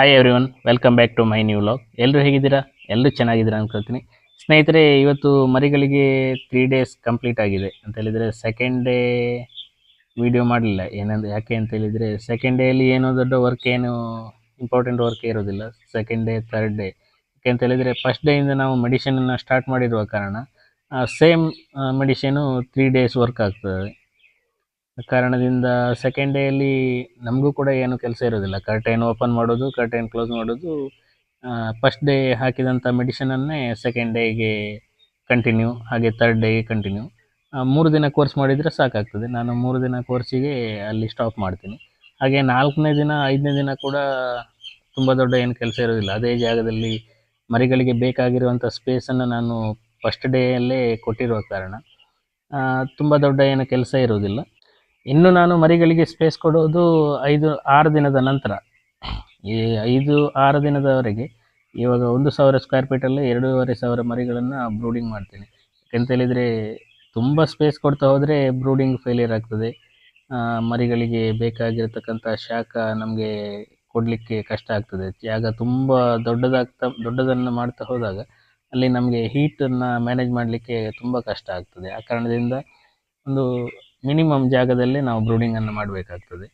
Hi everyone, welcome back to my new vlog. ಎಲ್ಲರೂ ಹೇಗಿದ್ದೀರಾ? ಎಲ್ಲರೂ ಚೆನ್ನಾಗಿದ್ದೀರಾ ಅನ್ಕೊಳ್ತೀನಿ. ಸ್ನೇಹಿತರೆ, ಇವತ್ತು ಮರಿಗಳಿಗೆ 3 ಡೇಸ್ ಕಂಪ್ಲೀಟ್ ಆಗಿದೆ ಅಂತ ಹೇಳಿದರೆ ಸೆಕೆಂಡ್ ಡೇ ವಿಡಿಯೋ ಮಾಡಲಿಲ್ಲ. ಯಾಕೆ ಅಂತ ಹೇಳಿದರೆ ಸೆಕೆಂಡ್ ಡೇಯಲ್ಲಿ ಏನೋ ದೊಡ್ಡ ವರ್ಕ್, ಏನು ಇಂಪಾರ್ಟೆಂಟ್ ವರ್ಕ್ ಇರೋದಿಲ್ಲ. ಸೆಕೆಂಡ್ ಡೇ, ಥರ್ಡ್ ಡೇ ಯಾಕೆ ಅಂತ ಹೇಳಿದರೆ ಫಸ್ಟ್ ಡೇಯಿಂದ ನಾವು ಮೆಡಿಷನನ್ನು ಸ್ಟಾರ್ಟ್ ಮಾಡಿರುವ ಕಾರಣ ಸೇಮ್ ಮೆಡಿಷನು 3 ಡೇಸ್ ವರ್ಕ್ ಆಗ್ತದೆ. ಕಾರಣದಿಂದ ಸೆಕೆಂಡ್ ಡೇಯಲ್ಲಿ ನಮಗೂ ಕೂಡ ಏನು ಕೆಲಸ ಇರೋದಿಲ್ಲ. ಕರ್ಟೈನ್ ಓಪನ್ ಮಾಡೋದು, ಕರ್ಟೈನ್ ಕ್ಲೋಸ್ ಮಾಡೋದು, ಫಸ್ಟ್ ಡೇ ಹಾಕಿದಂಥ ಮೆಡಿಷನನ್ನೇ ಸೆಕೆಂಡ್ ಡೇಗೆ ಕಂಟಿನ್ಯೂ, ಹಾಗೆ ಥರ್ಡ್ ಡೇಗೆ ಕಂಟಿನ್ಯೂ. 3 ದಿನ ಕೋರ್ಸ್ ಮಾಡಿದರೆ ಸಾಕಾಗ್ತದೆ. ನಾನು 3 ದಿನ ಕೋರ್ಸಿಗೆ ಅಲ್ಲಿ ಸ್ಟಾಪ್ ಮಾಡ್ತೀನಿ. ಹಾಗೆ 4ನೇ ದಿನ 5ನೇ ದಿನ ಕೂಡ ತುಂಬ ದೊಡ್ಡ ಏನು ಕೆಲಸ ಇರೋದಿಲ್ಲ. ಅದೇ ಜಾಗದಲ್ಲಿ ಮರಿಗಳಿಗೆ ಬೇಕಾಗಿರುವಂಥ ಸ್ಪೇಸನ್ನು ನಾನು ಫಸ್ಟ್ ಡೇಯಲ್ಲೇ ಕೊಟ್ಟಿರುವ ಕಾರಣ ತುಂಬ ದೊಡ್ಡ ಏನು ಕೆಲಸ ಇರೋದಿಲ್ಲ. ಇನ್ನು ನಾನು ಮರಿಗಳಿಗೆ ಸ್ಪೇಸ್ ಕೊಡೋದು 5-6 ದಿನದ ನಂತರ. ಈ 5-6 ದಿನದವರೆಗೆ ಇವಾಗ 1,000 ಸ್ಕ್ವೇರ್ ಫೀಟಲ್ಲಿ 2,500 ಮರಿಗಳನ್ನು ಬ್ರೂಡಿಂಗ್ ಮಾಡ್ತೀನಿ. ಯಾಕೆಂತ ಹೇಳಿದರೆ ತುಂಬ ಸ್ಪೇಸ್ ಕೊಡ್ತಾ ಹೋದರೆ ಬ್ರೂಡಿಂಗ್ ಫೇಲಿಯರ್ ಆಗ್ತದೆ. ಮರಿಗಳಿಗೆ ಬೇಕಾಗಿರತಕ್ಕಂಥ ಶಾಖ ನಮಗೆ ಕೊಡಲಿಕ್ಕೆ ಕಷ್ಟ ಆಗ್ತದೆ. ಜಾಗ ತುಂಬ ದೊಡ್ಡದನ್ನು ಮಾಡ್ತಾ ಹೋದಾಗ ಅಲ್ಲಿ ನಮಗೆ ಹೀಟನ್ನು ಮ್ಯಾನೇಜ್ ಮಾಡಲಿಕ್ಕೆ ತುಂಬ ಕಷ್ಟ ಆಗ್ತದೆ. ಆ ಕಾರಣದಿಂದ ಒಂದು ಮಿನಿಮಮ್ ಜಾಗದಲ್ಲೇ ನಾವು ಬ್ರೂಡಿಂಗನ್ನು ಮಾಡಬೇಕಾಗ್ತದೆ.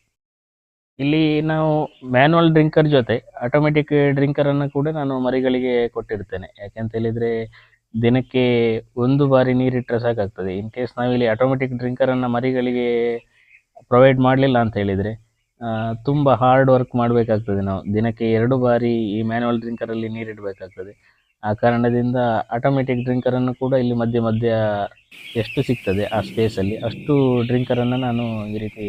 ಇಲ್ಲಿ ನಾವು ಮ್ಯಾನ್ಯುವಲ್ ಡ್ರಿಂಕರ್ ಜೊತೆ ಆಟೋಮೆಟಿಕ್ ಡ್ರಿಂಕರನ್ನು ಕೂಡ ನಾನು ಮರಿಗಳಿಗೆ ಕೊಟ್ಟಿರ್ತೇನೆ. ಯಾಕೆಂತ ಹೇಳಿದರೆ ದಿನಕ್ಕೆ 1 ಬಾರಿ ನೀರಿಟ್ಟರೆ ಸಾಕಾಗ್ತದೆ. ಇನ್ ಕೇಸ್ ನಾವಿಲ್ಲಿ ಆಟೋಮೆಟಿಕ್ ಡ್ರಿಂಕರನ್ನು ಮರಿಗಳಿಗೆ ಪ್ರೊವೈಡ್ ಮಾಡಲಿಲ್ಲ ಅಂತ ಹೇಳಿದರೆ ತುಂಬ ಹಾರ್ಡ್ ವರ್ಕ್ ಮಾಡಬೇಕಾಗ್ತದೆ. ನಾವು ದಿನಕ್ಕೆ 2 ಬಾರಿ ಈ ಮ್ಯಾನ್ಯುವಲ್ ಡ್ರಿಂಕರಲ್ಲಿ ನೀರಿಡಬೇಕಾಗ್ತದೆ. ಆ ಕಾರಣದಿಂದ ಆಟೋಮೆಟಿಕ್ ಡ್ರಿಂಕರನ್ನು ಕೂಡ ಇಲ್ಲಿ ಮಧ್ಯ ಮಧ್ಯ ಎಷ್ಟು ಸಿಗ್ತದೆ ಆ ಸ್ಪೇಸಲ್ಲಿ ಅಷ್ಟು ಡ್ರಿಂಕರನ್ನು ನಾನು ಈ ರೀತಿ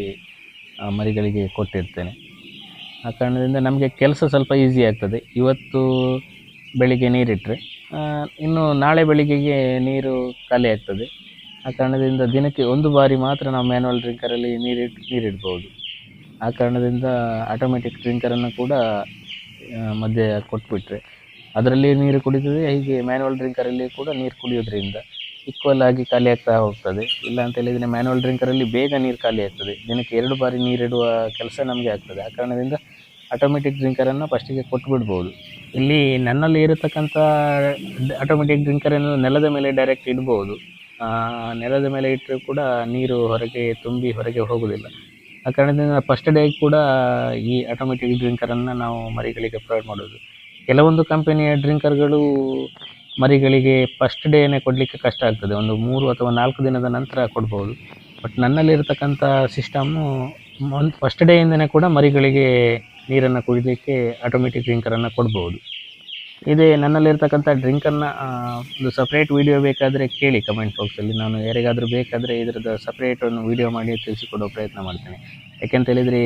ಮರಿಗಳಿಗೆ ಕೊಟ್ಟಿರ್ತೇನೆ. ಆ ಕಾರಣದಿಂದ ನಮಗೆ ಕೆಲಸ ಸ್ವಲ್ಪ ಈಸಿ ಆಗ್ತದೆ. ಇವತ್ತು ಬೆಳಿಗ್ಗೆ ನೀರಿಟ್ಟರೆ ಇನ್ನು ನಾಳೆ ಬೆಳಿಗ್ಗೆಗೆ ನೀರು ಖಾಲಿ ಆಗ್ತದೆ. ಆ ಕಾರಣದಿಂದ ದಿನಕ್ಕೆ 1 ಬಾರಿ ಮಾತ್ರ ನಾವು ಮ್ಯಾನ್ಯುವಲ್ ಡ್ರಿಂಕರಲ್ಲಿ ನೀರಿಡ್ಬೋದು. ಆ ಕಾರಣದಿಂದ ಆಟೋಮೆಟಿಕ್ ಡ್ರಿಂಕರನ್ನು ಕೂಡ ಮಧ್ಯೆ ಕೊಟ್ಬಿಟ್ರೆ ಅದರಲ್ಲಿ ನೀರು ಕುಡಿತದೆ. ಹೀಗೆ ಮ್ಯಾನ್ಯುವಲ್ ಡ್ರಿಂಕರಲ್ಲಿ ಕೂಡ ನೀರು ಕುಡಿಯೋದ್ರಿಂದ ಈಕ್ವಲ್ ಆಗಿ ಖಾಲಿ ಆಗ್ತಾ ಹೋಗ್ತದೆ. ಇಲ್ಲ ಅಂತ ಹೇಳಿದರೆ ಮ್ಯಾನ್ಯುವಲ್ ಡ್ರಿಂಕರಲ್ಲಿ ಬೇಗ ನೀರು ಖಾಲಿ ಆಗ್ತದೆ. ದಿನಕ್ಕೆ 2 ಬಾರಿ ನೀರಿಡುವ ಕೆಲಸ ನಮಗೆ ಆಗ್ತದೆ. ಆ ಕಾರಣದಿಂದ ಆಟೋಮೆಟಿಕ್ ಡ್ರಿಂಕರನ್ನು ಫಸ್ಟಿಗೆ ಕೊಟ್ಬಿಡ್ಬೋದು. ಇಲ್ಲಿ ನನ್ನಲ್ಲಿ ಇರತಕ್ಕಂಥ ಆಟೋಮೆಟಿಕ್ ಡ್ರಿಂಕರನ್ನು ನೆಲದ ಮೇಲೆ ಡೈರೆಕ್ಟ್ ಇಡ್ಬೋದು. ನೆಲದ ಮೇಲೆ ಇಟ್ಟರೂ ಕೂಡ ನೀರು ಹೊರಗೆ ಹೋಗೋದಿಲ್ಲ. ಆ ಕಾರಣದಿಂದ ಫಸ್ಟ್ ಡೇ ಕೂಡ ಈ ಆಟೋಮೆಟಿಕ್ ಡ್ರಿಂಕರನ್ನು ನಾವು ಮರಿಗಳಿಗೆ ಪ್ರೊವೈಡ್ ಮಾಡೋದು. ಕೆಲವೊಂದು ಕಂಪನಿಯ ಡ್ರಿಂಕರ್ಗಳು ಮರಿಗಳಿಗೆ ಫಸ್ಟ್ ಡೇನೇ ಕೊಡಲಿಕ್ಕೆ ಕಷ್ಟ ಆಗ್ತದೆ. ಒಂದು 3 ಅಥವಾ 4 ದಿನದ ನಂತರ ಕೊಡ್ಬೋದು. ಬಟ್ ನನ್ನಲ್ಲಿರ್ತಕ್ಕಂಥ ಸಿಸ್ಟಮ್ಮು ಫಸ್ಟ್ ಡೇಯಿಂದನೇ ಕೂಡ ಮರಿಗಳಿಗೆ ನೀರನ್ನು ಕುಡಿಲಿಕ್ಕೆ ಆಟೋಮೆಟಿಕ್ ಡ್ರಿಂಕರನ್ನು ಕೊಡ್ಬೋದು. ಇದೇ ನನ್ನಲ್ಲಿರ್ತಕ್ಕಂಥ ಡ್ರಿಂಕನ್ನು ಒಂದು ಸಪ್ರೇಟ್ ವಿಡಿಯೋ ಬೇಕಾದರೆ ಕೇಳಿ ಕಮೆಂಟ್ ಬಾಕ್ಸಲ್ಲಿ. ನಾನು ಯಾರಿಗಾದರೂ ಬೇಕಾದರೆ ಇದರದ್ದು ಸಪ್ರೇಟ್ ಒಂದು ವಿಡಿಯೋ ಮಾಡಿ ತಿಳಿಸಿಕೊಡೋ ಪ್ರಯತ್ನ ಮಾಡ್ತೇನೆ. ಯಾಕೆಂತ ಹೇಳಿದರೆ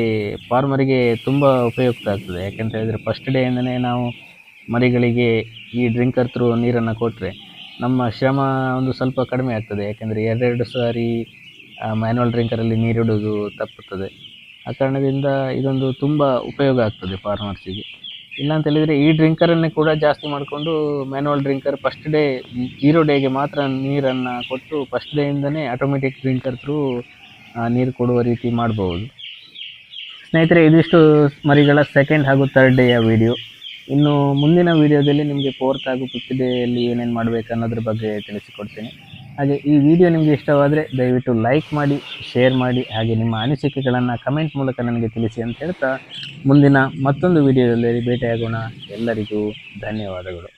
ಫಾರ್ಮರಿಗೆ ತುಂಬ ಉಪಯುಕ್ತ ಆಗ್ತದೆ. ಯಾಕೆಂತ ಹೇಳಿದರೆ ಫಸ್ಟ್ ಡೇಯಿಂದನೇ ನಾವು ಮರಿಗಳಿಗೆ ಈ ಡ್ರಿಂಕರ್ ಥ್ರೂ ನೀರನ್ನು ಕೊಟ್ಟರೆ ನಮ್ಮ ಶ್ರಮ ಒಂದು ಸ್ವಲ್ಪ ಕಡಿಮೆ ಆಗ್ತದೆ. ಯಾಕೆಂದರೆ 2 ಸಾರಿ ಮ್ಯಾನ್ಯುವಲ್ ಡ್ರಿಂಕರಲ್ಲಿ ನೀರಿಡೋದು ತಪ್ಪುತ್ತದೆ. ಆ ಕಾರಣದಿಂದ ಇದೊಂದು ತುಂಬ ಉಪಯೋಗ ಆಗ್ತದೆ ಫಾರ್ಮರ್ಸಿಗೆ. ಇಲ್ಲ ಅಂತ ಹೇಳಿದರೆ ಈ ಡ್ರಿಂಕರನ್ನೇ ಕೂಡ ಜಾಸ್ತಿ ಮಾಡಿಕೊಂಡು ಮ್ಯಾನ್ಯುವಲ್ ಡ್ರಿಂಕರ್ ಫಸ್ಟ್ ಡೇ 0 ಡೇಗೆ ಮಾತ್ರ ನೀರನ್ನು ಕೊಟ್ಟು ಫಸ್ಟ್ ಡೇಯಿಂದನೇ ಆಟೋಮೆಟಿಕ್ ಡ್ರಿಂಕರ್ ಥ್ರೂ ನೀರು ಕೊಡುವ ರೀತಿ ಮಾಡ್ಬೋದು. ಸ್ನೇಹಿತರೆ, ಇದಿಷ್ಟು ಮರಿಗಳ ಸೆಕೆಂಡ್ ಹಾಗೂ ಥರ್ಡ್ ಡೇಯ ವಿಡಿಯೋ. ಇನ್ನು ಮುಂದಿನ ವಿಡಿಯೋದಲ್ಲಿ ನಿಮಗೆ 4th ಹಾಗೂ 5th ಡೇಯಲ್ಲಿ ಏನೇನು ಮಾಡಬೇಕು ಅನ್ನೋದ್ರ ಬಗ್ಗೆ ತಿಳಿಸಿಕೊಡ್ತೀನಿ. ಹಾಗೆ ಈ ವಿಡಿಯೋ ನಿಮಗೆ ಇಷ್ಟವಾದರೆ ದಯವಿಟ್ಟು ಲೈಕ್ ಮಾಡಿ, ಶೇರ್ ಮಾಡಿ, ಹಾಗೆ ನಿಮ್ಮ ಅನಿಸಿಕೆಗಳನ್ನು ಕಮೆಂಟ್ ಮೂಲಕ ನನಗೆ ತಿಳಿಸಿ ಅಂತ ಹೇಳ್ತಾ ಮುಂದಿನ ಮತ್ತೊಂದು ವಿಡಿಯೋದಲ್ಲಿ ಭೇಟಿಯಾಗೋಣ. ಎಲ್ಲರಿಗೂ ಧನ್ಯವಾದಗಳು.